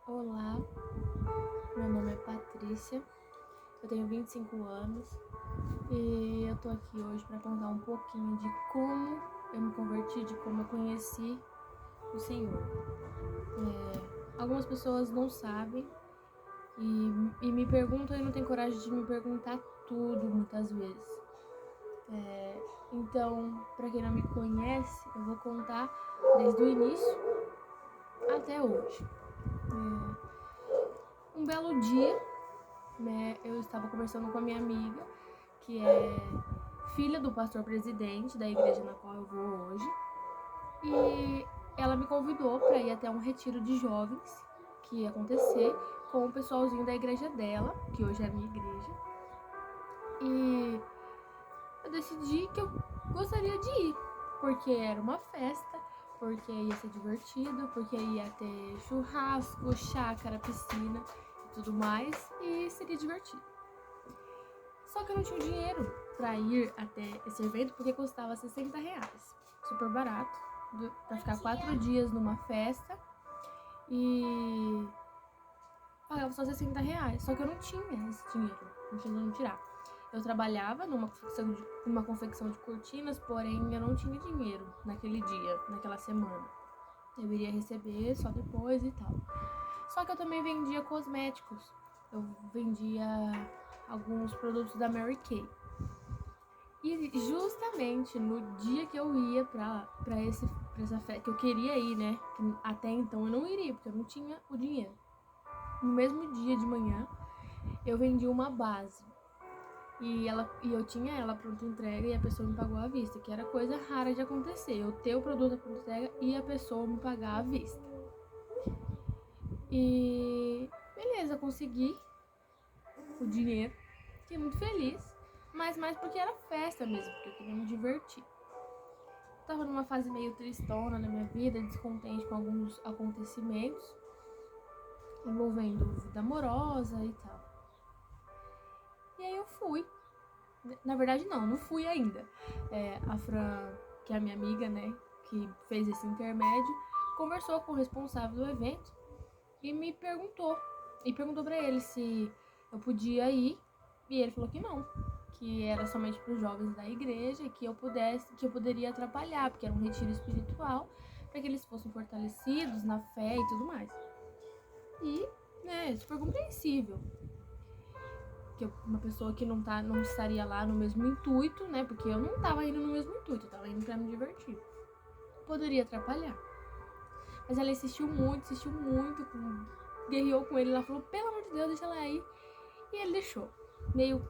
Olá, meu nome é Patrícia, eu tenho 25 anos e eu tô aqui hoje para contar um pouquinho de como eu me converti, de como eu conheci o Senhor. Algumas pessoas não sabem e me perguntam e não tem coragem de me perguntar tudo muitas vezes. Então, para quem não me conhece, eu vou contar desde o início até hoje. Um belo dia, eu estava conversando com a minha amiga, que é filha do pastor presidente da igreja na qual eu vou hoje, e ela me convidou para ir até um retiro de jovens que ia acontecer com o pessoalzinho da igreja dela, que hoje é a minha igreja, e eu decidi que eu gostaria de ir, porque era uma festa, porque ia ser divertido, porque ia ter churrasco, chácara, piscina e tudo mais, e seria divertido. Só que eu não tinha dinheiro pra ir até esse evento porque custava R$60. Super barato, pra ficar 4 dias numa festa e pagava só R$60. Só que eu não tinha esse dinheiro, não tinha de onde tirar. Eu trabalhava numa confecção de cortinas, porém eu não tinha dinheiro naquele dia, naquela semana. Eu iria receber só depois e tal. Só que eu também vendia cosméticos. Eu vendia alguns produtos da Mary Kay. E justamente no dia que eu ia pra essa festa, que eu queria ir, né? Que até então eu não iria, porque eu não tinha o dinheiro. No mesmo dia de manhã, eu vendi uma base. E eu tinha ela pronta entrega e a pessoa me pagou à vista, que era coisa rara de acontecer. Eu ter o produto à pronta entrega e a pessoa me pagar à vista. E beleza, consegui o dinheiro. Fiquei muito feliz, mas mais porque era festa mesmo, porque eu queria me divertir. Tava numa fase meio tristona na minha vida, descontente com alguns acontecimentos envolvendo vida amorosa e tal. E aí eu fui. Na verdade não fui ainda. A Fran, que é a minha amiga, né, que fez esse intermédio, conversou com o responsável do evento e me perguntou. E perguntou pra ele se eu podia ir. E ele falou que não, que era somente para os jovens da igreja, que eu poderia atrapalhar, porque era um retiro espiritual, para que eles fossem fortalecidos na fé e tudo mais. E, super compreensível. Que uma pessoa que não estaria lá no mesmo intuito, né? Porque eu não estava indo no mesmo intuito, eu estava indo para me divertir. Poderia atrapalhar. Mas ela insistiu muito, guerreou com ele, ela falou, pelo amor de Deus, deixa ela ir. E ele deixou. Meio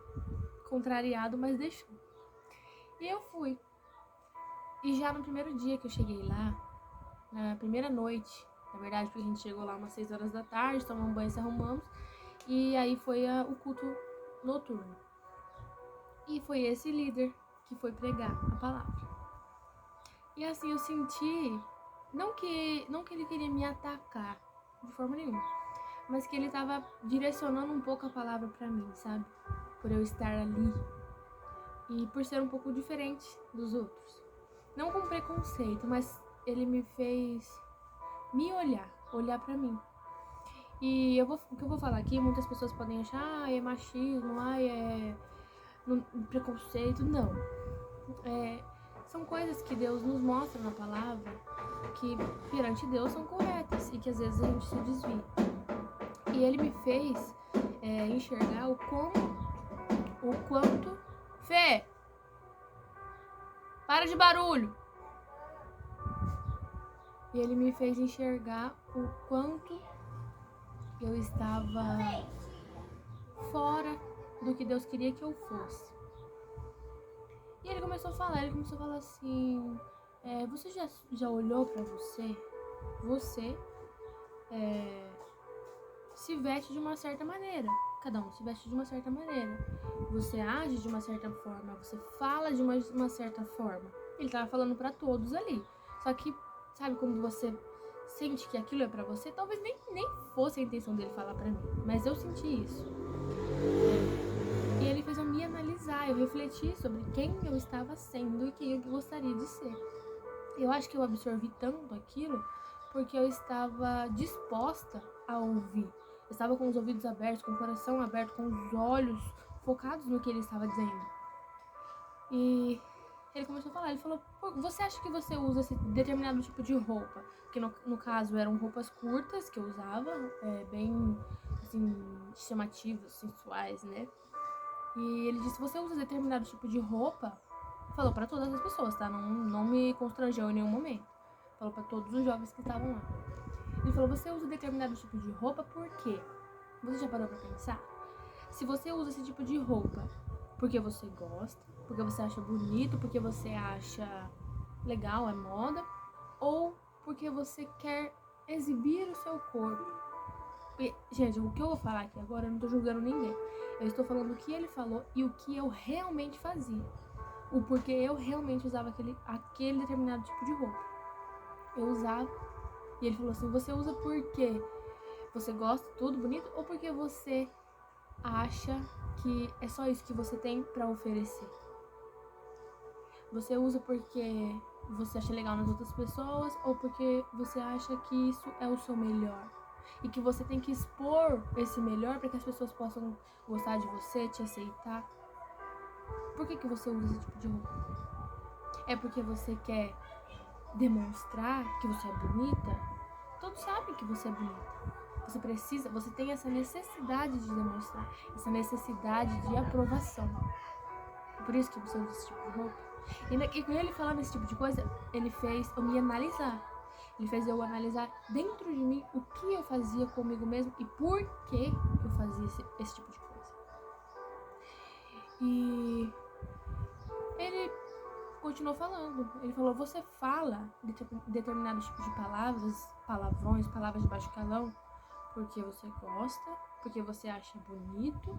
contrariado, mas deixou. E eu fui. E já no primeiro dia que eu cheguei lá, na primeira noite, na verdade, porque a gente chegou lá umas 6 horas da tarde, tomamos um banho, se arrumamos, e aí foi o culto noturno. E foi esse líder que foi pregar a palavra. E assim eu senti, não que ele queria me atacar de forma nenhuma, mas que ele tava direcionando um pouco a palavra pra mim, sabe? Por eu estar ali e por ser um pouco diferente dos outros. Não com preconceito, mas ele me fez me olhar pra mim. E o que eu vou falar aqui, muitas pessoas podem achar, é machismo, é preconceito. Não. São coisas que Deus nos mostra na palavra que perante Deus são corretas e que às vezes a gente se desvia. E ele me fez enxergar o quanto... Fê! Para de barulho! E ele me fez enxergar o quanto eu estava fora do que Deus queria que eu fosse. E ele começou a falar assim, você já olhou pra você? Você se veste de uma certa maneira. Cada um se veste de uma certa maneira. Você age de uma certa forma, você fala de uma certa forma. Ele tava falando pra todos ali. Só que, sabe quando você sente que aquilo é pra você? Talvez nem fosse a intenção dele falar pra mim, mas eu senti isso. E ele fez eu me analisar, eu refleti sobre quem eu estava sendo e quem eu gostaria de ser. Eu acho que eu absorvi tanto aquilo porque eu estava disposta a ouvir. Eu estava com os ouvidos abertos, com o coração aberto, com os olhos focados no que ele estava dizendo. E ele começou a falar, ele falou, você acha que você usa esse determinado tipo de roupa? Porque no caso eram roupas curtas que eu usava, bem, assim, chamativas, sensuais, né? E ele disse, você usa determinado tipo de roupa? Falou pra todas as pessoas, tá? Não me constrangeu em nenhum momento. Falou pra todos os jovens que estavam lá. Ele falou, você usa determinado tipo de roupa por quê? Você já parou pra pensar? Se você usa esse tipo de roupa porque você gosta, porque você acha bonito, porque você acha legal, é moda, ou porque você quer exibir o seu corpo. E, gente, o que eu vou falar aqui agora, eu não tô julgando ninguém. Eu estou falando o que ele falou e o que eu realmente fazia. O porquê eu realmente usava aquele determinado tipo de roupa. Eu usava. E ele falou assim, você usa porque você gosta, tudo bonito, ou porque você acha que é só isso que você tem pra oferecer? Você usa porque você acha legal nas outras pessoas, ou porque você acha que isso é o seu melhor? E que você tem que expor esse melhor para que as pessoas possam gostar de você, te aceitar? Por que você usa esse tipo de roupa? É porque você quer demonstrar que você é bonita? Todos sabem que você é bonita. Você tem essa necessidade de demonstrar, essa necessidade de aprovação. Por isso que você usa esse tipo de roupa. E com ele falando esse tipo de coisa, ele fez eu me analisar. Ele fez eu analisar dentro de mim o que eu fazia comigo mesmo e por que eu fazia esse tipo de coisa. E ele continuou falando. Ele falou, você fala determinados tipos de palavras, palavrões, palavras de baixo calão, porque você gosta, porque você acha bonito,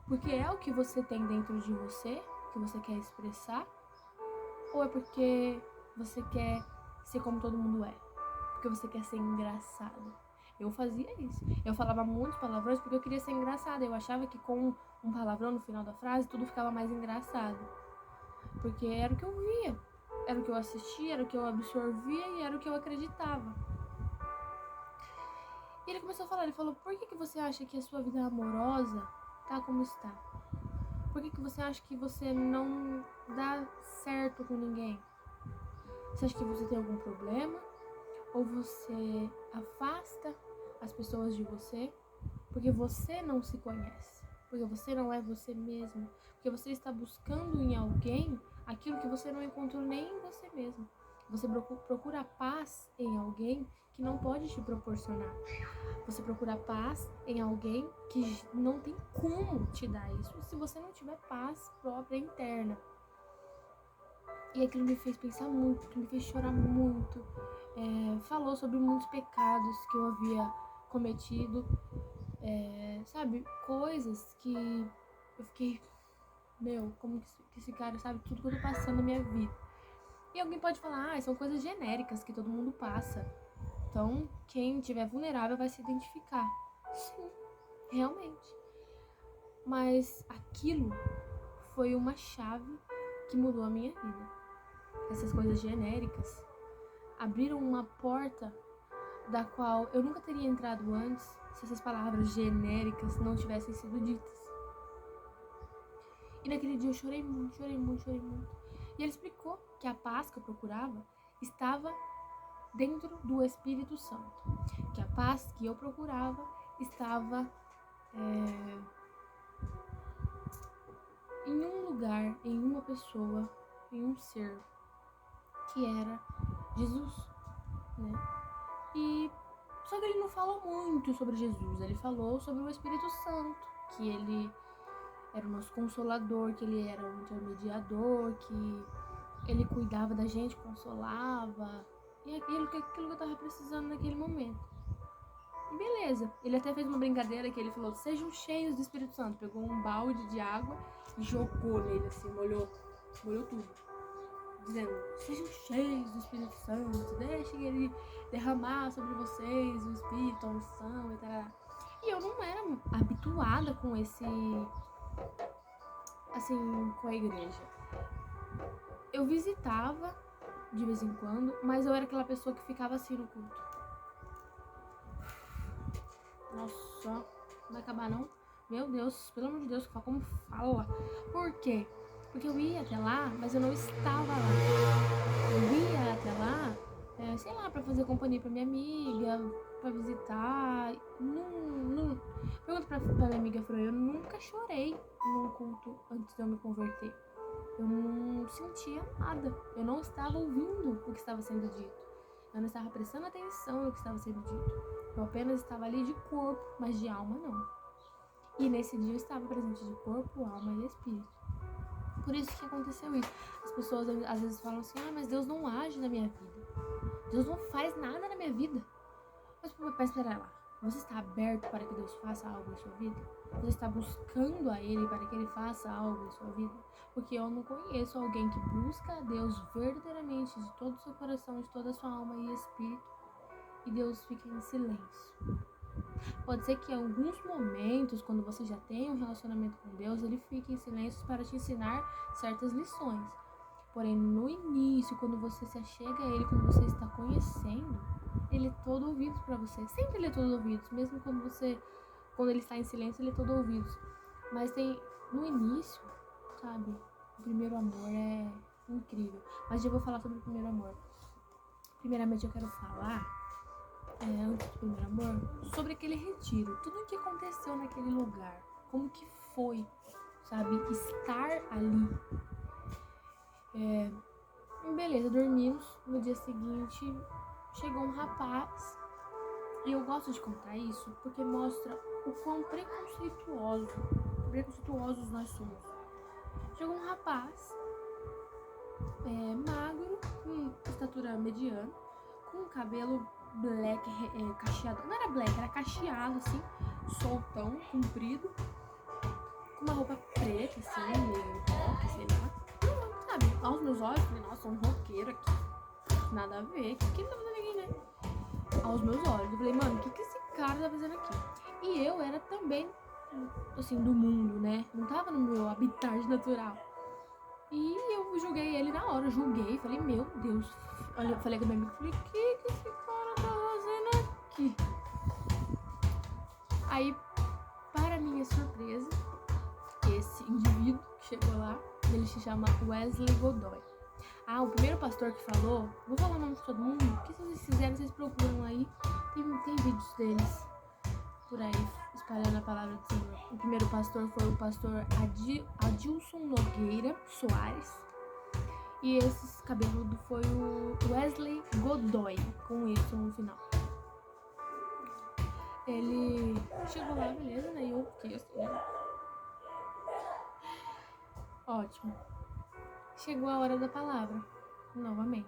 porque é o que você tem dentro de você, que você quer expressar, ou é porque você quer ser como todo mundo é, porque você quer ser engraçado? Eu fazia isso. Eu falava muitos palavrões porque eu queria ser engraçada. Eu achava que com um palavrão no final da frase, tudo ficava mais engraçado. Porque era o que eu via, era o que eu assistia, era o que eu absorvia e era o que eu acreditava. E ele começou a falar, ele falou, por que você acha que a sua vida amorosa tá como está? Por que você acha que você não dá certo com ninguém? Você acha que você tem algum problema? Ou você afasta as pessoas de você porque você não se conhece? Porque você não é você mesmo? Porque você está buscando em alguém aquilo que você não encontrou nem em você mesmo. Você procura paz em alguém que não pode te proporcionar. Você procura paz em alguém que não tem como te dar isso se você não tiver paz própria interna. E aquilo me fez pensar muito, me fez chorar muito. Falou sobre muitos pecados que eu havia cometido. Sabe, coisas que eu fiquei, como que esse cara sabe tudo que eu tô passando na minha vida. E alguém pode falar, são coisas genéricas que todo mundo passa. Então, quem estiver vulnerável vai se identificar. Sim, realmente. Mas aquilo foi uma chave que mudou a minha vida. Essas coisas genéricas abriram uma porta da qual eu nunca teria entrado antes se essas palavras genéricas não tivessem sido ditas. E naquele dia eu chorei muito. E ele explicou que a paz que eu procurava estava dentro do Espírito Santo. Que a paz que eu procurava estava em um lugar, em uma pessoa, em um ser, que era Jesus, né? E só que ele não falou muito sobre Jesus, ele falou sobre o Espírito Santo, que ele era o nosso consolador, que ele era o intermediador, que ele cuidava da gente, consolava, e aquilo que eu tava precisando naquele momento. E beleza, ele até fez uma brincadeira que ele falou, sejam cheios do Espírito Santo, pegou um balde de água e jogou nele assim, molhou tudo, dizendo, sejam cheios do Espírito Santo, deixem ele derramar sobre vocês o Espírito, a unção e tal. E eu não era habituada com com a igreja. Eu visitava de vez em quando, mas eu era aquela pessoa que ficava assim no culto. Nossa, não vai acabar não? Meu Deus, pelo amor de Deus, como fala. Por quê? Porque eu ia até lá, mas eu não estava lá. Eu ia até lá, sei lá, pra fazer companhia pra minha amiga, pra visitar. Pergunta pra minha amiga Fran, eu nunca chorei num culto antes de eu me converter. Eu não sentia nada. Eu não estava ouvindo o que estava sendo dito. Eu não estava prestando atenção no que estava sendo dito. Eu apenas estava ali de corpo, mas de alma não. E nesse dia eu estava presente de corpo, alma e espírito. Por isso que aconteceu isso. As pessoas às vezes falam assim, mas Deus não age na minha vida. Deus não faz nada na minha vida. Mas espera lá. Você está aberto para que Deus faça algo em sua vida? Você está buscando a Ele para que Ele faça algo em sua vida? Porque eu não conheço alguém que busca a Deus verdadeiramente, de todo o seu coração, de toda a sua alma e espírito, e Deus fica em silêncio. Pode ser que em alguns momentos, quando você já tem um relacionamento com Deus, Ele fique em silêncio para te ensinar certas lições. Porém, no início, quando você se achega a Ele, quando você está conhecendo, Ele é todo ouvido para você. Sempre Ele é todo ouvido, mesmo quando Ele está em silêncio, Ele é todo ouvido. Mas no início, sabe, o primeiro amor é incrível. Mas já vou falar sobre o primeiro amor. Primeiramente, eu quero falar, antes do primeiro amor, sobre aquele retiro. Tudo o que aconteceu naquele lugar. Como que foi, sabe, estar ali. Beleza, dormimos. No dia seguinte, chegou um rapaz. E eu gosto de contar isso porque mostra o quão preconceituosos nós somos. Chegou um rapaz, magro, com estatura mediana, com um cabelo black, cacheado. Não era black, era cacheado, assim, soltão, comprido, com uma roupa preta, assim, meio rock, sei lá. Sabe, aos meus olhos, falei, nossa, um roqueiro aqui. Nada a ver, que ele tá fazendo aqui, né? Aos meus olhos, eu falei, mano, o que esse cara tá fazendo aqui? E eu era também, assim, do mundo, né? Não tava no meu habitat natural. E eu julguei ele na hora, falei, meu Deus. Olha, eu falei com a minha amiga, falei, o que esse cara tá fazendo aqui? Aí, para minha surpresa, esse indivíduo que chegou lá, ele se chama Wesley Godoy. O primeiro pastor que falou, vou falar o nome de todo mundo, porque se vocês quiserem, vocês procuram aí, tem vídeos deles por aí, espalhando a palavra do Senhor. O primeiro pastor foi o pastor Adilson Nogueira Soares, e esse cabeludo foi o Wesley Godoy, com isso no final. Ele chegou lá, beleza, né, e eu fiquei assim, né? Ótimo. Chegou a hora da palavra, novamente.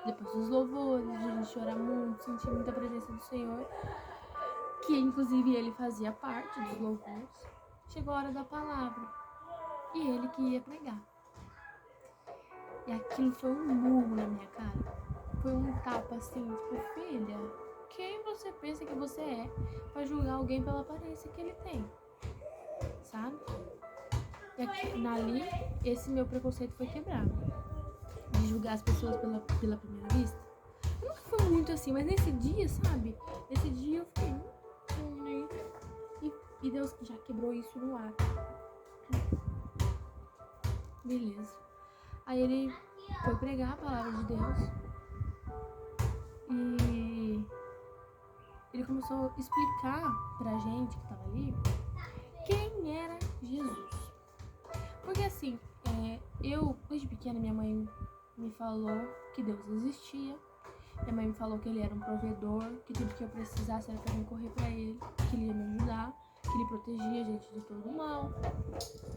Depois dos louvores, de a gente chorar muito, sentir muita presença do Senhor, que inclusive ele fazia parte dos louvores. Chegou a hora da palavra, e ele que ia pregar. E aquilo foi um murro na minha cara. Foi um tapa assim, tipo, filha, quem você pensa que você é pra julgar alguém pela aparência que ele tem? Sabe? E aqui, ali, esse meu preconceito foi quebrado. De julgar as pessoas pela primeira vista. Eu nunca fui muito assim, mas nesse dia, sabe? Nesse dia eu fiquei... E Deus já quebrou isso no ar. Beleza. Aí ele foi pregar a palavra de Deus. E ele começou a explicar pra gente que tava ali quem era Jesus. Porque assim, eu, desde pequena, minha mãe me falou que Deus existia. Minha mãe me falou que ele era um provedor, que tudo que eu precisasse era pra mim correr pra ele, que ele ia me ajudar, que ele protegia a gente de todo o mal.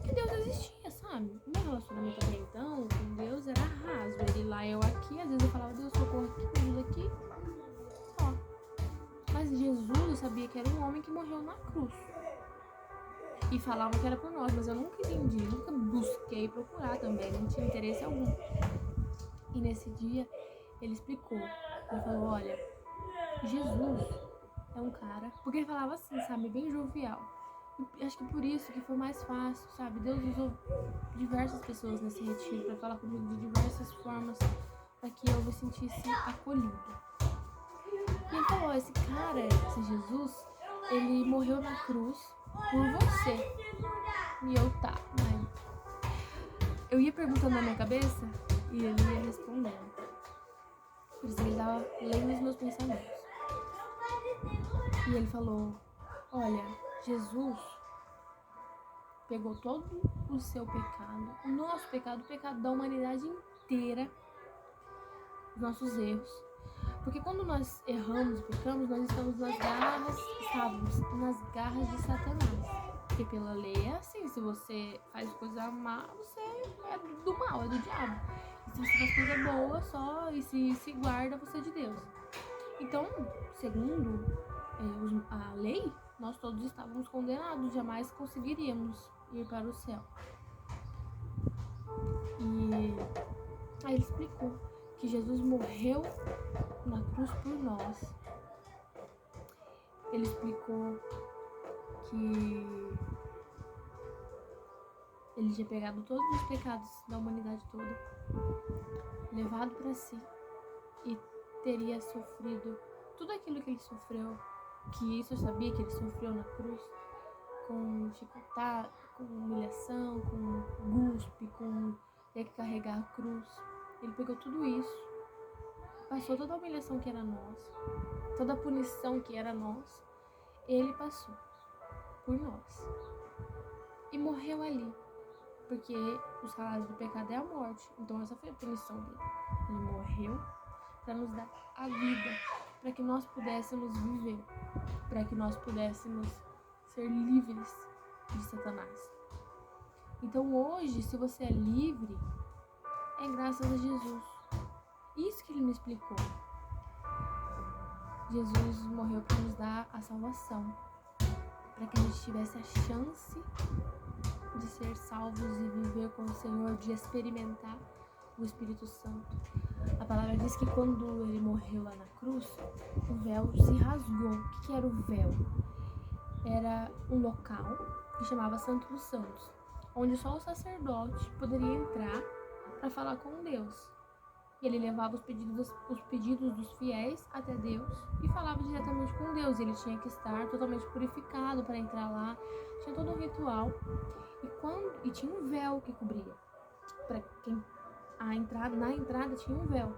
Que Deus existia, sabe? O meu relacionamento até então com Deus era raso. Ele lá, eu aqui, às vezes eu falava, Deus, socorro aqui, me ajuda aqui. Ó. Mas Jesus, eu sabia que era um homem que morreu na cruz. E falavam que era por nós, mas eu nunca entendi, nunca busquei procurar também, não tinha interesse algum. E nesse dia, ele explicou. Ele falou, olha, Jesus é um cara... Porque ele falava assim, sabe, bem jovial. E acho que por isso que foi mais fácil, sabe? Deus usou diversas pessoas nesse retiro pra falar comigo de diversas formas, para que eu me sentisse acolhida. E ele falou, esse cara, esse Jesus, ele morreu na cruz por você. E eu mas eu ia perguntando na minha cabeça e ele ia respondendo. Por isso ele tava lendo os meus pensamentos. E ele falou: olha, Jesus pegou todo o seu pecado, o nosso pecado, o pecado da humanidade inteira, os nossos erros. Porque quando nós erramos e pecamos, nós estávamos nas garras de Satanás. Porque pela lei é assim, se você faz coisa má, você é do mal, é do diabo. E se você faz coisa boa só e se guarda, você é de Deus. Então, segundo a lei, nós todos estávamos condenados, jamais conseguiríamos ir para o céu. E aí ele explicou que Jesus morreu na cruz por nós. Ele explicou que ele tinha pegado todos os pecados da humanidade toda, levado para si, e teria sofrido tudo aquilo que ele sofreu, que isso eu sabia que ele sofreu na cruz, com chicotada, com humilhação, com guspe, com ter que carregar a cruz. Ele pegou tudo isso, passou toda a humilhação que era nossa, toda a punição que era nossa, ele passou por nós e morreu ali, porque o salário do pecado é a morte. Então essa foi a punição dele. Ele morreu para nos dar a vida, para que nós pudéssemos viver, para que nós pudéssemos ser livres de Satanás. Então hoje, se você é livre, é graças a Jesus. Isso que ele me explicou. Jesus morreu para nos dar a salvação, para que a gente tivesse a chance de ser salvos e viver com o Senhor, de experimentar o Espírito Santo. A palavra diz que quando ele morreu lá na cruz, o véu se rasgou. O que era o véu? Era um local que chamava Santo dos Santos, onde só o sacerdote poderia entrar para falar com Deus. E ele levava os pedidos dos fiéis até Deus e falava diretamente com Deus. Ele tinha que estar totalmente purificado para entrar lá. Tinha todo um ritual. E tinha um véu que cobria. Para quem na entrada tinha um véu.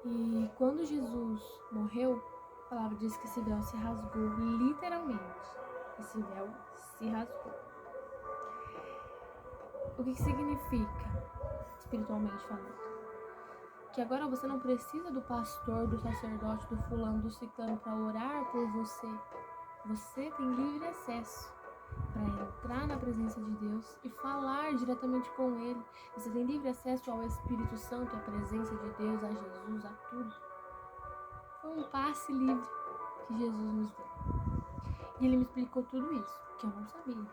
E quando Jesus morreu, a palavra diz que esse véu se rasgou, literalmente. Esse véu se rasgou. O que significa, espiritualmente falando? Que agora você não precisa do pastor, do sacerdote, do fulano, do ciclano para orar por você. Você tem livre acesso para entrar na presença de Deus e falar diretamente com Ele. Você tem livre acesso ao Espírito Santo, à presença de Deus, a Jesus, a tudo. Foi um passe livre que Jesus nos deu. E Ele me explicou tudo isso, que eu não sabia.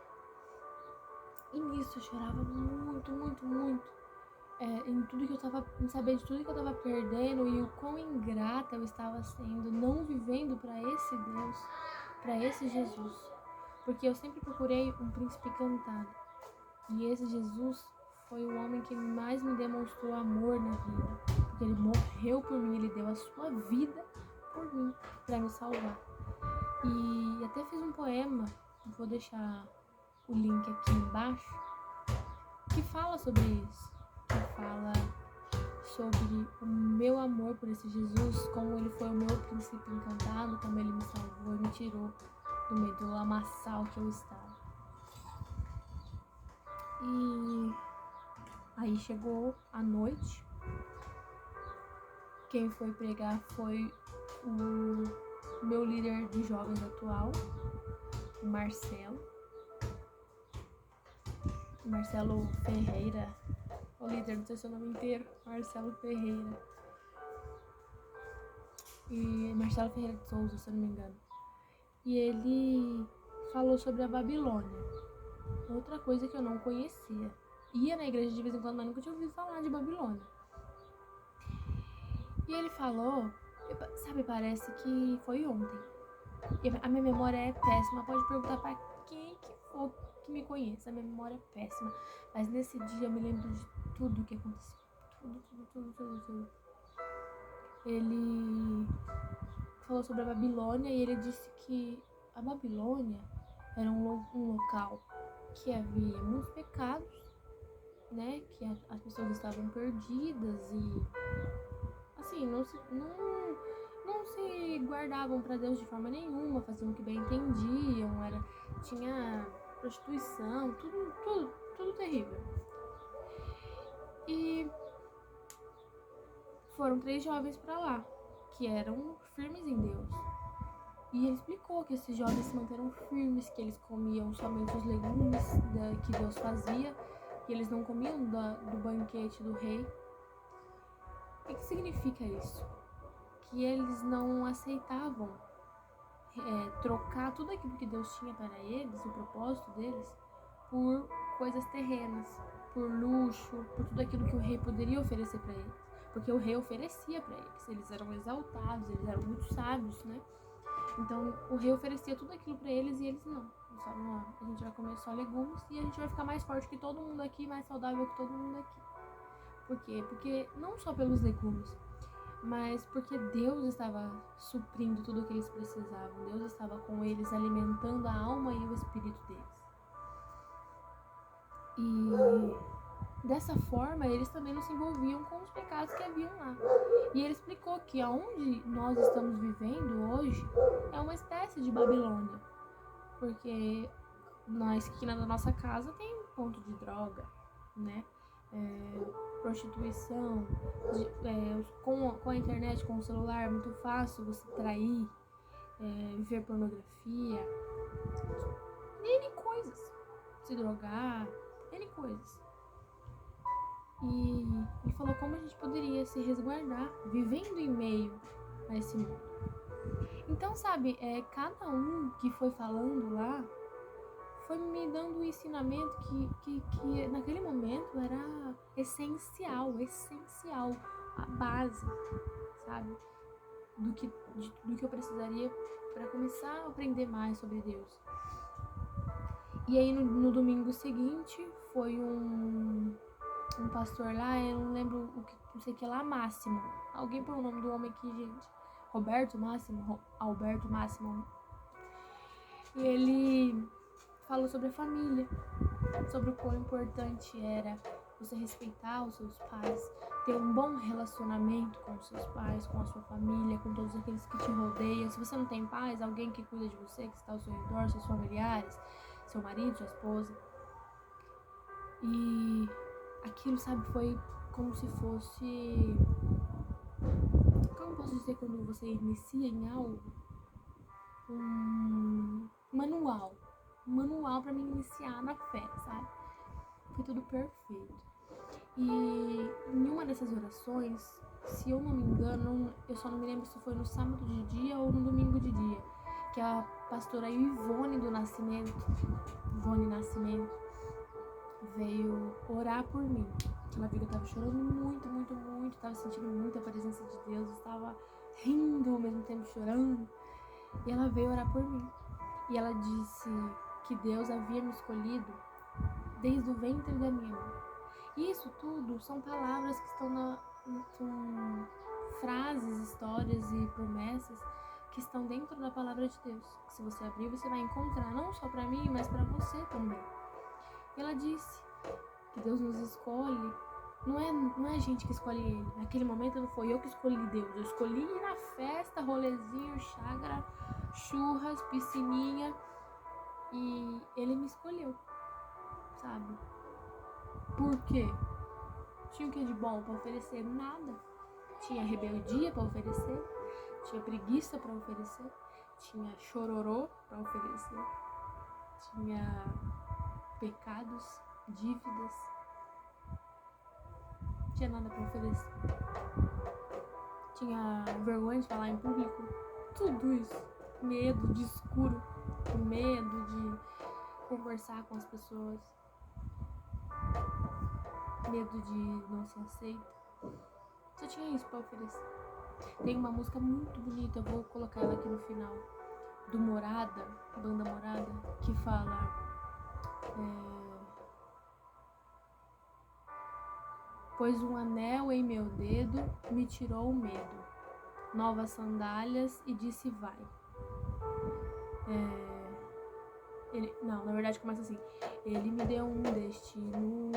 E nisso eu chorava muito, muito, muito. Em saber de tudo que eu estava perdendo e o quão ingrata eu estava sendo, não vivendo para esse Deus, para esse Jesus. Porque eu sempre procurei um príncipe encantado. E esse Jesus foi o homem que mais me demonstrou amor na vida. Porque ele morreu por mim, ele deu a sua vida por mim, para me salvar. E até fiz um poema, vou deixar o link aqui embaixo, que fala sobre isso. Que fala sobre o meu amor por esse Jesus, como ele foi o meu príncipe encantado, como ele me salvou e me tirou do meio do lamaçal que eu estava. E aí chegou a noite. Quem foi pregar foi o meu líder de jovens atual, o Marcelo Ferreira. O líder, não sei seu nome inteiro, Marcelo Ferreira. E Marcelo Ferreira de Souza, se eu não me engano. E ele falou sobre a Babilônia. Outra coisa que eu não conhecia. Ia na igreja de vez em quando, mas nunca tinha ouvido falar de Babilônia. E ele falou, sabe, parece que foi ontem. E a minha memória é péssima, pode perguntar pra quem que for que me conheça, a minha memória é péssima. Mas nesse dia eu me lembro de tudo o que aconteceu. Tudo. Ele falou sobre a Babilônia e ele disse que a Babilônia era um local que havia muitos pecados, né? Que as pessoas estavam perdidas e assim, não se guardavam para Deus de forma nenhuma, faziam o que bem entendiam, tinha prostituição, tudo terrível. E foram 3 jovens para lá, que eram firmes em Deus. E ele explicou que esses jovens se manteram firmes, que eles comiam somente os legumes que Deus fazia, que eles não comiam do banquete do rei. O que significa isso? Que eles não aceitavam trocar tudo aquilo que Deus tinha para eles, o propósito deles, por coisas terrenas, por luxo, por tudo aquilo que o rei poderia oferecer para eles. Porque o rei oferecia para eles, eles eram exaltados, eles eram muito sábios, né? Então o rei oferecia tudo aquilo para eles e eles não. Eles falavam, a gente vai comer só legumes e a gente vai ficar mais forte que todo mundo aqui, mais saudável que todo mundo aqui. Por quê? Porque não só pelos legumes, mas porque Deus estava suprindo tudo o que eles precisavam. Deus estava com eles, alimentando a alma e o espírito deles. E dessa forma, eles também não se envolviam com os pecados que haviam lá. E ele explicou que aonde nós estamos vivendo hoje é uma espécie de Babilônia. Porque na esquina da nossa casa tem ponto de droga, né? Prostituição, com a internet, com o celular, é muito fácil você trair, ver pornografia, N coisas, se drogar, N coisas. E ele falou como a gente poderia se resguardar vivendo em meio a esse mundo. Então, sabe, cada um que foi falando lá foi me dando um ensinamento que naquele momento era essencial, a base, sabe? Do que eu precisaria para começar a aprender mais sobre Deus. E aí no domingo seguinte foi um pastor lá, eu não lembro não sei o que lá, Máximo. Alguém põe o nome do homem aqui, gente. Alberto Máximo. E ele falou sobre a família, sobre o quão importante era você respeitar os seus pais, ter um bom relacionamento com os seus pais, com a sua família, com todos aqueles que te rodeiam. Se você não tem pais, alguém que cuida de você, que está ao seu redor, seus familiares, seu marido, sua esposa. E aquilo, sabe, foi como se fosse... Como posso dizer quando você inicia em algo? Um manual para me iniciar na fé, sabe? Foi tudo perfeito. E em uma dessas orações, se eu não me engano, eu só não me lembro se foi no sábado de dia ou no domingo de dia, que a pastora Ivone Nascimento veio orar por mim. Ela viu que eu tava chorando muito, tava sentindo muito a presença de Deus, estava rindo ao mesmo tempo chorando. E ela veio orar por mim. E ela disse que Deus havia me escolhido desde o ventre da minha mãe. E isso tudo são palavras que são frases, histórias e promessas que estão dentro da palavra de Deus. Que se você abrir, você vai encontrar, não só para mim, mas para você também. E ela disse que Deus nos escolhe. Não é a gente que escolhe ele. Naquele momento não foi eu que escolhi Deus. Eu escolhi ir na festa, rolezinho, chácara, churras, piscininha. E ele me escolheu, sabe? Por quê? Tinha o que de bom pra oferecer? Nada. Tinha rebeldia pra oferecer. Tinha preguiça pra oferecer. Tinha chororô pra oferecer. Tinha pecados, dívidas. Tinha nada pra oferecer. Tinha vergonha de falar em público. Tudo isso. Medo de escuro. Medo de conversar com as pessoas. Medo de não ser aceita. Só tinha isso pra oferecer. Tem uma música muito bonita, eu vou colocar ela aqui no final, do Morada, banda Morada, que fala pois um anel em meu dedo me tirou o medo. novas sandálias e disse vai. Na verdade começa assim: ele me deu um destino,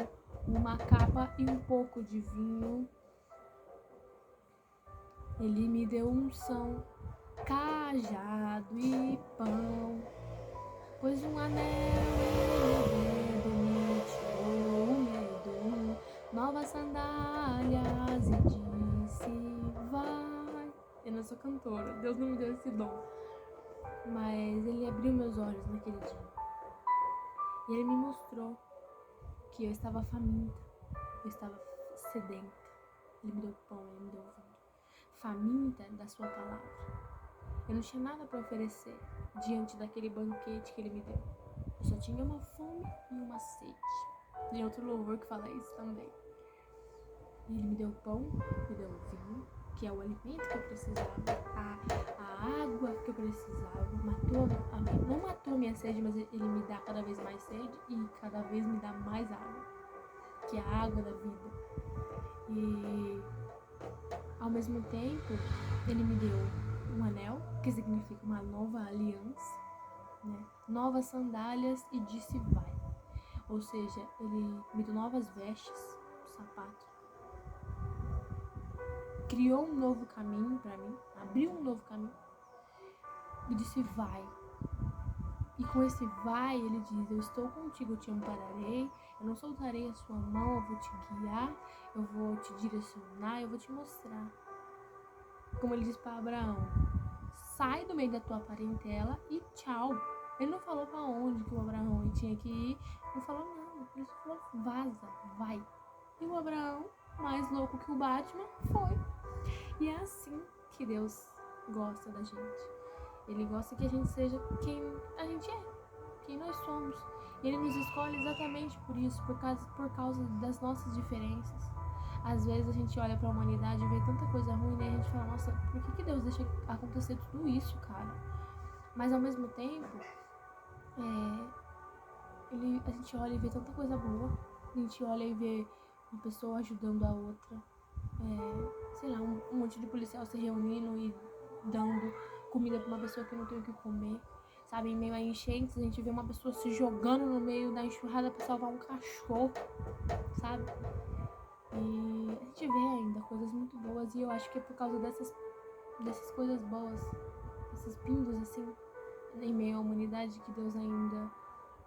uma capa e um pouco de vinho. Ele me deu unção, cajado e pão, pois um anel em meu dedo me tirou o medo, novas sandálias e disse vai. Eu não sou cantora, Deus não me deu esse dom, mas ele abriu meus olhos naquele dia e ele me mostrou que eu estava faminta, eu estava sedenta. Ele me deu pão, ele me deu vinho, faminta da sua palavra. Eu não tinha nada para oferecer diante daquele banquete que ele me deu. Eu só tinha uma fome e uma sede. Tem outro louvor que fala isso também. E ele me deu pão, me deu vinho, que é o alimento que eu precisava, a água que eu precisava. Não matou a minha sede, mas ele me dá cada vez mais sede e cada vez me dá mais água, que é a água da vida. E ao mesmo tempo, ele me deu um anel, que significa uma nova aliança, né? Novas sandálias e disse vai. Ou seja, ele me deu novas vestes, sapato. Criou um novo caminho para mim, abriu um novo caminho e disse vai. E com esse vai, ele diz: eu estou contigo, eu te ampararei, eu não soltarei a sua mão, eu vou te guiar, eu vou te direcionar, eu vou te mostrar. Como ele disse para Abraão: sai do meio da tua parentela e tchau. Ele não falou para onde que o Abraão tinha que ir, não falou nada, ele só falou: vaza, vai. E o Abraão, mais louco que o Batman, foi. E é assim que Deus gosta da gente. Ele gosta que a gente seja quem a gente é, quem nós somos. E ele nos escolhe exatamente por isso, por causa das nossas diferenças. Às vezes a gente olha pra humanidade e vê tanta coisa ruim, né? A gente fala: nossa, por que Deus deixa acontecer tudo isso, cara? Mas ao mesmo tempo, a gente olha e vê tanta coisa boa. A gente olha e vê uma pessoa ajudando a outra. Sei lá, um monte de policial se reunindo e dando comida pra uma pessoa que não tem o que comer. Sabe, em meio a enchentes, a gente vê uma pessoa se jogando no meio da enxurrada pra salvar um cachorro, sabe? E a gente vê ainda coisas muito boas, e eu acho que é por causa dessas coisas boas, esses pingos assim, em meio à humanidade, que Deus ainda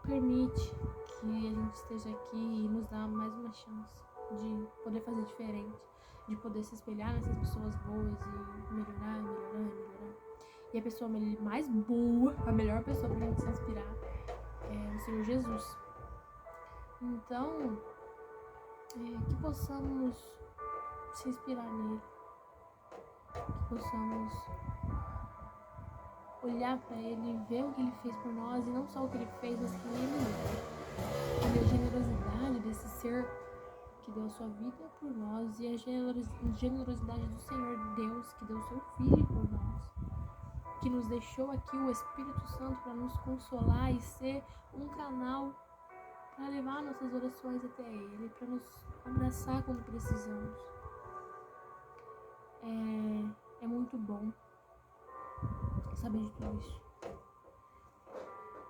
permite que a gente esteja aqui e nos dá mais uma chance de poder fazer diferente, de poder se espelhar nessas pessoas boas e melhorar. E a pessoa mais boa, a melhor pessoa pra gente se inspirar é o Senhor Jesus. Então, que possamos se inspirar nele, que possamos olhar pra ele e ver o que ele fez por nós, e não só o que ele fez, mas quem ele é. E a generosidade desse ser que deu sua vida por nós, e a generosidade do Senhor Deus, que deu seu Filho por nós, que nos deixou aqui o Espírito Santo para nos consolar e ser um canal para levar nossas orações até Ele, para nos abraçar quando precisamos. É muito bom saber de tudo isso.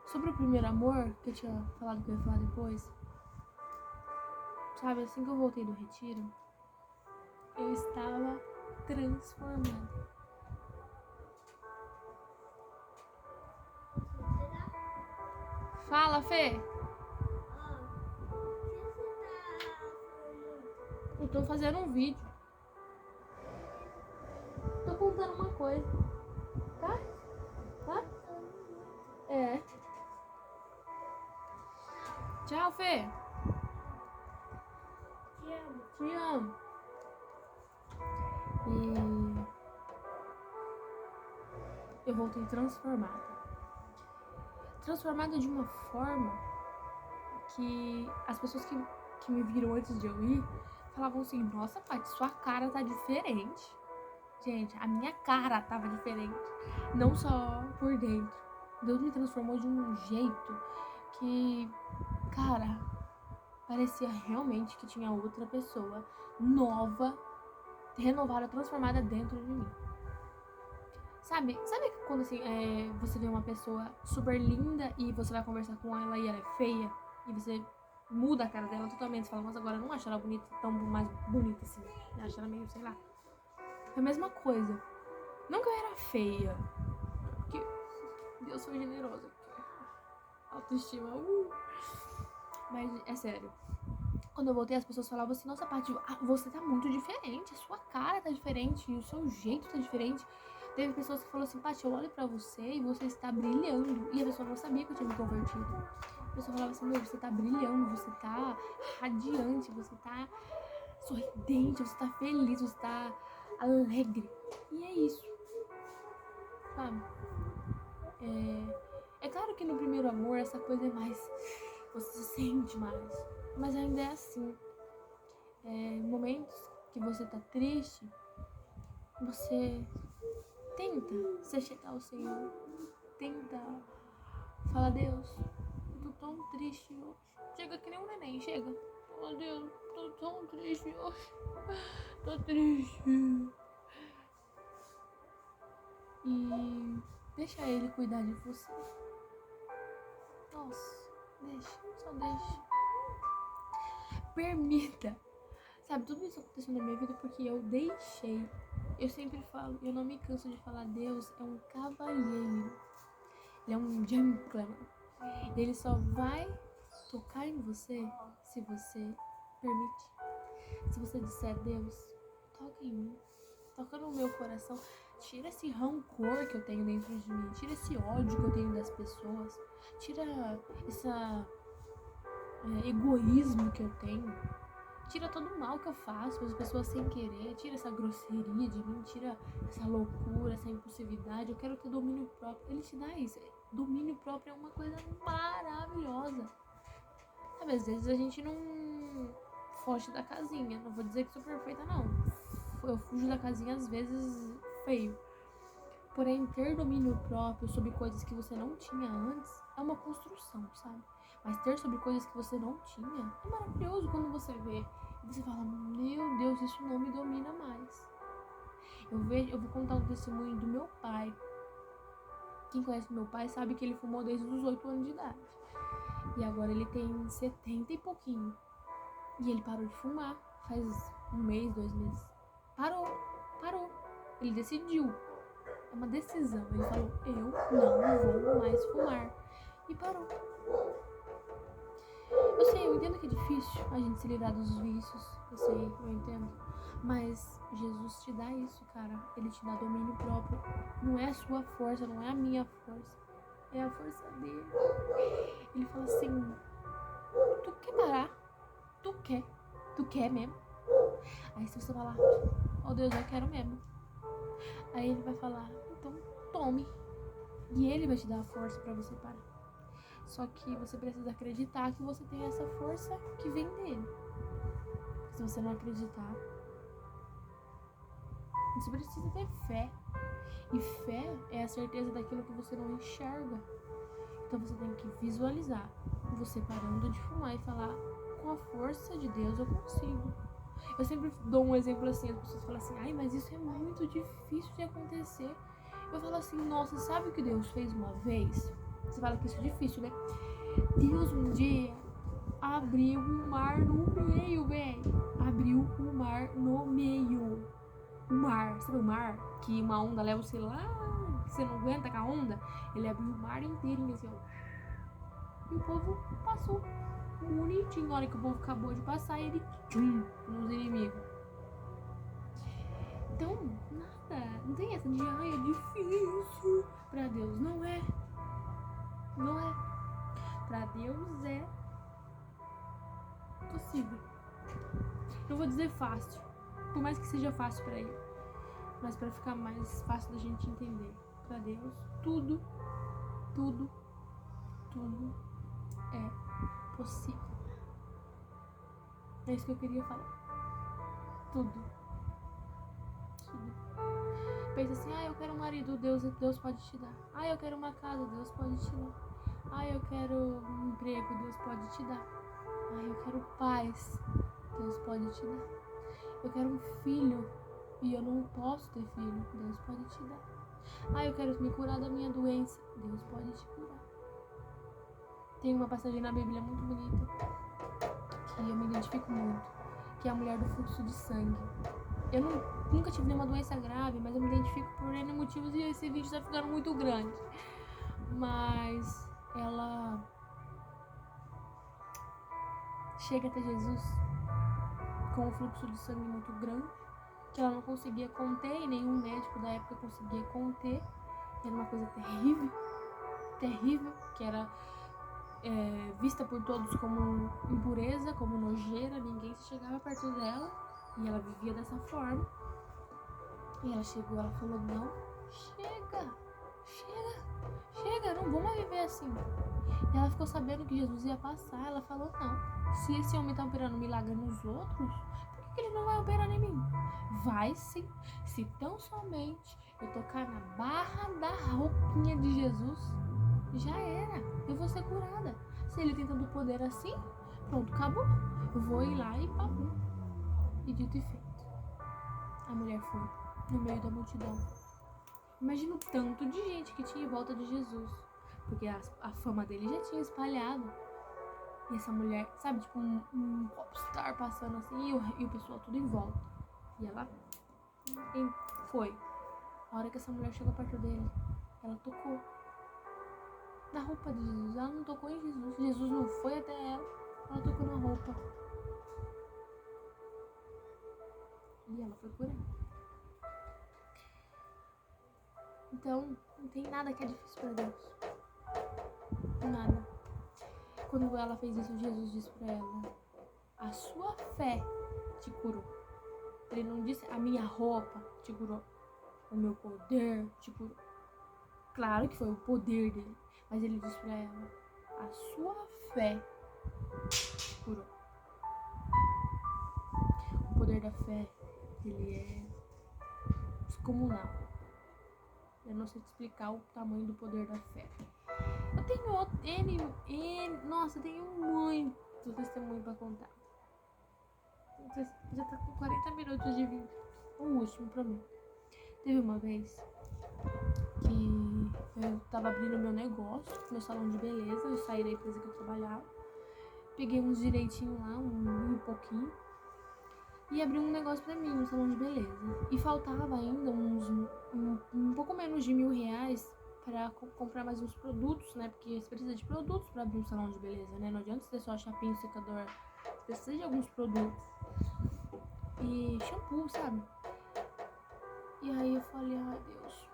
Sobre o primeiro amor, que eu tinha falado que eu ia falar depois, sabe, assim que eu voltei do retiro, eu estava transformada. Fala, Fê! Eu tô fazendo um vídeo. Tô contando uma coisa. Tá? Tá? Tchau, Fê! Te amo. E eu voltei transformada. Transformada de uma forma que as pessoas que me viram antes de eu ir falavam assim: nossa, Paty, sua cara tá diferente. Gente, a minha cara tava diferente. Não só por dentro. Deus me transformou de um jeito que, cara, parecia realmente que tinha outra pessoa nova, renovada, transformada dentro de mim. Sabe quando assim, você vê uma pessoa super linda e você vai conversar com ela e ela é feia? E você muda a cara dela totalmente. Você fala, mas agora eu não acho ela bonita, tão mais bonita assim. Eu acho ela meio, sei lá. É a mesma coisa. Não que eu era feia. Porque Deus foi generoso. Autoestima. Mas é sério. Quando eu voltei, as pessoas falavam assim, nossa, Paty, você tá muito diferente, a sua cara tá diferente, o seu jeito tá diferente. Teve pessoas que falaram assim, Paty, eu olho pra você e você está brilhando. E a pessoa não sabia que eu tinha me convertido. A pessoa falava assim, meu, você tá brilhando, você tá radiante, você tá sorridente, você tá feliz, você tá alegre. E é isso, sabe? É claro que no primeiro amor essa coisa é mais, você se sente mais, mas ainda é assim. Em momentos que você tá triste, você tenta se achegar ao Senhor, tenta falar, Deus, eu tô tão triste hoje. Chega que nem um neném, chega. Oh Deus, tô tão triste hoje, tô triste. E deixa Ele cuidar de você. Nossa, deixa, só deixa. Permita. Sabe, tudo isso aconteceu na minha vida porque eu deixei. Eu sempre falo, eu não me canso de falar, Deus é um cavalheiro. Ele é um gentleman. Ele só vai tocar em você se você permitir. Se você disser, Deus, toca em mim. Toca no meu coração. Tira esse rancor que eu tenho dentro de mim. Tira esse ódio que eu tenho das pessoas. Tira esse egoísmo que eu tenho. Tira todo o mal que eu faço para as pessoas sem querer. Tira essa grosseria de mim. Tira essa loucura, essa impulsividade. Eu quero ter domínio próprio. Ele te dá isso. Domínio próprio é uma coisa maravilhosa. Sabe, às vezes a gente não foge da casinha. Não vou dizer que sou perfeita, não. Eu fujo da casinha às vezes feio. Porém, ter domínio próprio sobre coisas que você não tinha antes é uma construção, sabe? Mas ter sobre coisas que você não tinha é maravilhoso quando você vê. E você fala, meu Deus, isso não me domina mais. Eu vou contar um testemunho do meu pai. Quem conhece meu pai sabe que ele fumou desde os 8 anos de idade. E agora ele tem 70 e pouquinho. E ele parou de fumar faz 1 mês, 2 meses. Parou. Ele decidiu. É uma decisão. Ele falou, eu não vou mais fumar. E parou. Eu sei, eu entendo que é difícil a gente se livrar dos vícios. Eu sei, eu entendo. Mas Jesus te dá isso, cara. Ele te dá domínio próprio. Não é a sua força, não é a minha força. É a força dele. Ele fala assim, tu quer parar? Tu quer? Tu quer mesmo? Aí se você falar, oh Deus, eu quero mesmo. Aí ele vai falar, então tome. E ele vai te dar a força pra você parar. Só que você precisa acreditar que você tem essa força que vem dele. Se você não acreditar, você precisa ter fé. E fé é a certeza daquilo que você não enxerga. Então você tem que visualizar você parando de fumar e falar, com a força de Deus eu consigo. Eu sempre dou um exemplo assim, as pessoas falam assim, ai, mas isso é muito difícil de acontecer. Eu falo assim, nossa, sabe o que Deus fez uma vez? Você fala que isso é difícil, né? Deus um dia abriu um mar no meio, velho. Abriu um mar no meio. O mar, sabe o mar? Que uma onda leva você lá, que você não aguenta com a onda. Ele abriu o mar inteirinho assim, ó. E o povo passou bonitinho. Na hora que o povo acabou de passar, ele tchum, nos inimigos. Então, nada, não tem essa de, ai, é difícil. Pra Deus não é. Não é. Pra Deus é possível. Não vou dizer fácil, por mais que seja fácil pra ele, mas pra ficar mais fácil da gente entender. Pra Deus, tudo é possível. É isso que eu queria falar. Tudo. Pensa assim, eu quero um marido, Deus pode te dar. Eu quero uma casa, Deus pode te dar. Eu quero um emprego, Deus pode te dar. Eu quero paz, Deus pode te dar. Eu quero um filho e eu não posso ter filho, Deus pode te dar. Eu quero me curar da minha doença. Deus pode te curar. Tem uma passagem na Bíblia muito bonita que eu me identifico muito, que é a mulher do fluxo de sangue. Eu nunca tive nenhuma doença grave, mas eu me identifico por N motivos e esse vídeo tá ficando muito grande. Mas ela chega até Jesus com um fluxo de sangue muito grande, que ela não conseguia conter e nenhum médico da época conseguia conter. Era uma coisa terrível, terrível, que era vista por todos como impureza, como nojeira, ninguém se chegava perto dela e ela vivia dessa forma. E ela chegou, ela falou, não, chega, não vamos viver assim. E ela ficou sabendo que Jesus ia passar, ela falou, não, se esse homem tá operando milagre nos outros, por que ele não vai operar em mim? Vai sim, se tão somente eu tocar na barra da roupinha de Jesus, já era, eu vou ser curada. Se ele tem tanto poder assim, pronto, acabou. Eu vou ir lá e papo. E dito e feito, a mulher foi no meio da multidão. Imagina o tanto de gente que tinha em volta de Jesus, porque a fama dele já tinha espalhado. E essa mulher, sabe, tipo um popstar passando assim, e o pessoal tudo em volta. E ela foi. A hora que essa mulher chegou perto dele, ela tocou na roupa de Jesus. Ela não tocou em Jesus. Jesus não foi até ela. Ela tocou na roupa. E ela foi curada. Então, não tem nada que é difícil para Deus. Nada. Quando ela fez isso, Jesus disse para ela, a sua fé te curou. Ele não disse, a minha roupa te curou. O meu poder te curou. Claro que foi o poder dele. Mas ele disse pra ela, a sua fé te curou. O poder da fé, ele é descomunal. Eu não sei te explicar o tamanho do poder da fé. Eu tenho nossa, eu tenho muito testemunho pra contar. Já tá com 40 minutos de vídeo. O último pra mim. Teve uma vez que eu tava abrindo meu negócio, meu salão de beleza. Eu saí da empresa que eu trabalhava, peguei uns direitinhos lá, um pouquinho, e abri um negócio pra mim, um salão de beleza. E faltava ainda um pouco menos de R$1.000 pra comprar mais uns produtos, né? Porque você precisa de produtos pra abrir um salão de beleza, né? Não adianta você só chapinha, secador. Você precisa de alguns produtos. E shampoo, sabe? E aí eu falei, ai Deus,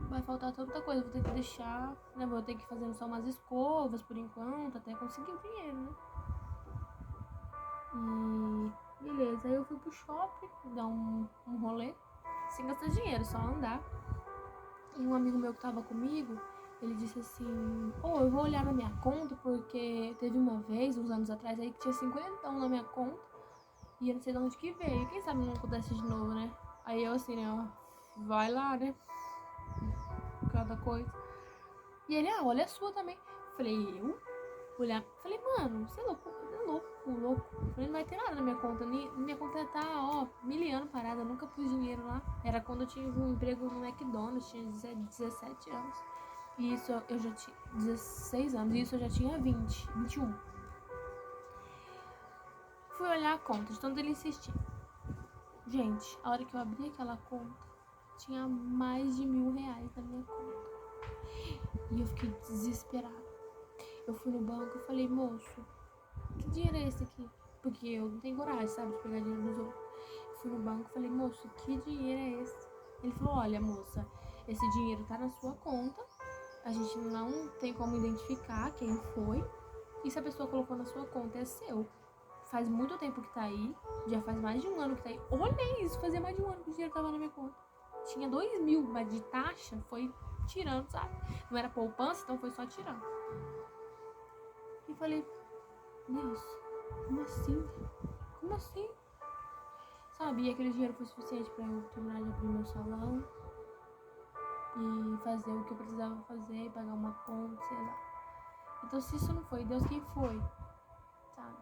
vai faltar tanta coisa, vou ter que deixar, né? Vou ter que fazer só umas escovas por enquanto, até conseguir o dinheiro, né? E beleza, aí eu fui pro shopping, dar um rolê, sem gastar dinheiro, só andar. E um amigo meu que tava comigo, ele disse assim, eu vou olhar na minha conta, porque teve uma vez, uns anos atrás, aí que tinha 50 na minha conta, e eu não sei de onde que veio, quem sabe não acontece de novo, né? Aí eu assim, né, vai lá, né? Cada coisa. E ele, olha a sua também. Falei, eu? Olhar. Falei, mano, você é louco? Louco. Falei, não vai ter nada na minha conta. Minha conta tá, miliano parada. Eu nunca pus dinheiro lá. Era quando eu tinha um emprego no McDonald's, tinha 17 anos. E isso eu já tinha 16 anos. E isso eu já tinha 21. Fui olhar a conta, de tanto ele insistir. Gente, a hora que eu abri aquela conta, tinha mais de R$1.000 na minha conta. E eu fiquei desesperada. Eu fui no banco e falei, moço, que dinheiro é esse aqui? Porque eu não tenho coragem, sabe, de pegar dinheiro dos outros. Eu fui no banco e falei, moço, que dinheiro é esse? Ele falou, olha, moça, esse dinheiro tá na sua conta, a gente não tem como identificar quem foi, e se a pessoa colocou na sua conta, é seu. Faz muito tempo que tá aí, já faz mais de um ano que tá aí. Olha isso, fazia mais de um ano que o dinheiro tava na minha conta. Tinha 2.000, mas de taxa foi tirando, sabe? Não era poupança, então foi só tirando. E falei, Deus, como assim? Como assim? Sabe, e aquele dinheiro foi suficiente pra eu terminar de abrir meu salão e fazer o que eu precisava fazer, pagar uma conta, sei lá. Então, se isso não foi Deus, quem foi? Sabe?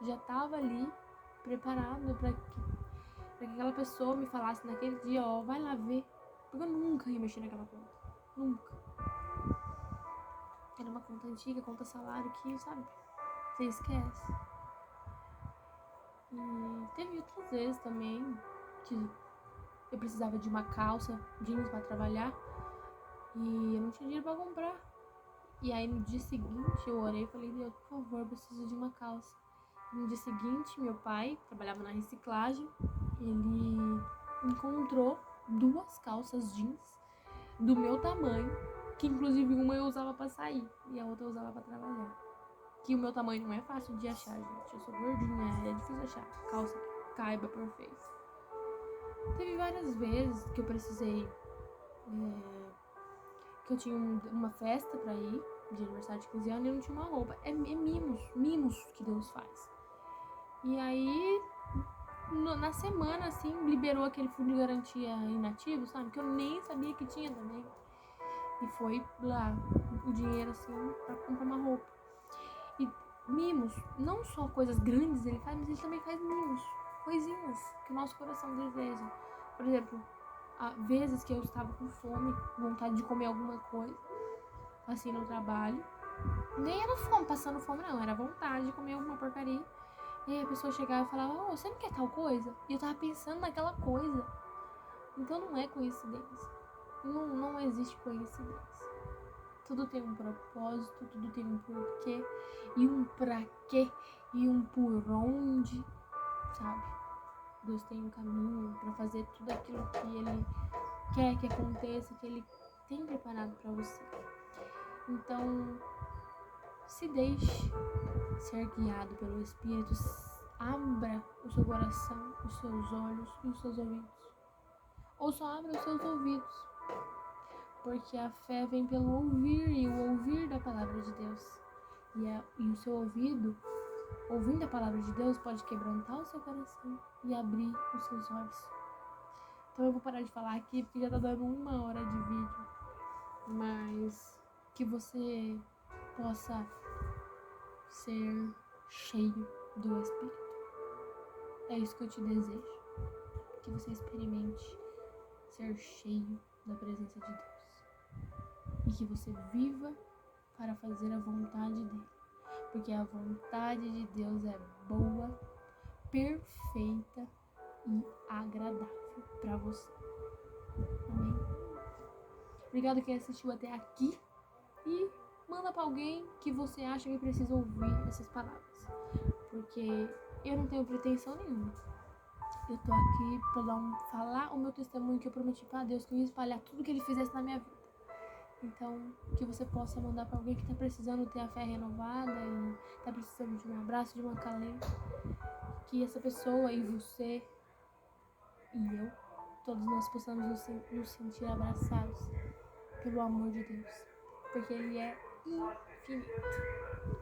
Já tava ali, preparado pra que aquela pessoa me falasse naquele dia, vai lá ver. Porque eu nunca ia mexer naquela conta. Nunca. Era uma conta antiga, conta salário que, sabe, você esquece. E teve outras vezes também que eu precisava de uma calça jeans pra trabalhar e eu não tinha dinheiro pra comprar. E aí no dia seguinte eu orei e falei, Deus, por favor, eu preciso de uma calça. E no dia seguinte, meu pai trabalhava na reciclagem, ele encontrou 2 calças jeans do meu tamanho, que inclusive uma eu usava pra sair e a outra eu usava pra trabalhar. Que o meu tamanho não é fácil de achar, gente. Eu sou gordinha, é difícil achar calça que caiba perfeito. Teve várias vezes que eu precisei, que eu tinha uma festa pra ir, de aniversário de 15 anos, e eu não tinha uma roupa. É mimos que Deus faz. E aí, na semana, assim, liberou aquele fundo de garantia inativo, sabe? Que eu nem sabia que tinha também. E foi lá o dinheiro, assim, pra comprar uma roupa. E mimos, não só coisas grandes ele faz, mas ele também faz mimos, coisinhas que o nosso coração deseja. Por exemplo, há vezes que eu estava com fome, vontade de comer alguma coisa, assim, no trabalho. Nem era fome, passando fome não, era vontade de comer alguma porcaria. E aí a pessoa chegava e falava, você não quer tal coisa? E eu tava pensando naquela coisa. Então não é coincidência. Não existe coincidência. Tudo tem um propósito, tudo tem um porquê, e um pra quê, e um por onde, sabe? Deus tem um caminho pra fazer tudo aquilo que Ele quer que aconteça, que Ele tem preparado pra você. Então, se deixe ser guiado pelo Espírito, abra o seu coração, os seus olhos e os seus ouvidos. Ou só abra os seus ouvidos, porque a fé vem pelo ouvir e o ouvir da palavra de Deus. E o seu ouvido, ouvindo a palavra de Deus, pode quebrantar o seu coração e abrir os seus olhos. Então eu vou parar de falar aqui, porque já tá dando 1 hora de vídeo. Mas que você possa ser cheio do Espírito. É isso que eu te desejo. Que você experimente ser cheio da presença de Deus. E que você viva para fazer a vontade dele. Porque a vontade de Deus é boa, perfeita e agradável para você. Amém? Obrigado quem assistiu até aqui. E manda para alguém que você acha que precisa ouvir essas palavras. Porque eu não tenho pretensão nenhuma. Eu tô aqui pra falar o meu testemunho que eu prometi pra Deus, que eu ia espalhar tudo que ele fizesse na minha vida. Então, que você possa mandar pra alguém que tá precisando ter a fé renovada e tá precisando de um abraço, de uma calenta. Que essa pessoa e você e eu, todos nós possamos nos sentir abraçados pelo amor de Deus. Porque Ele é infinito.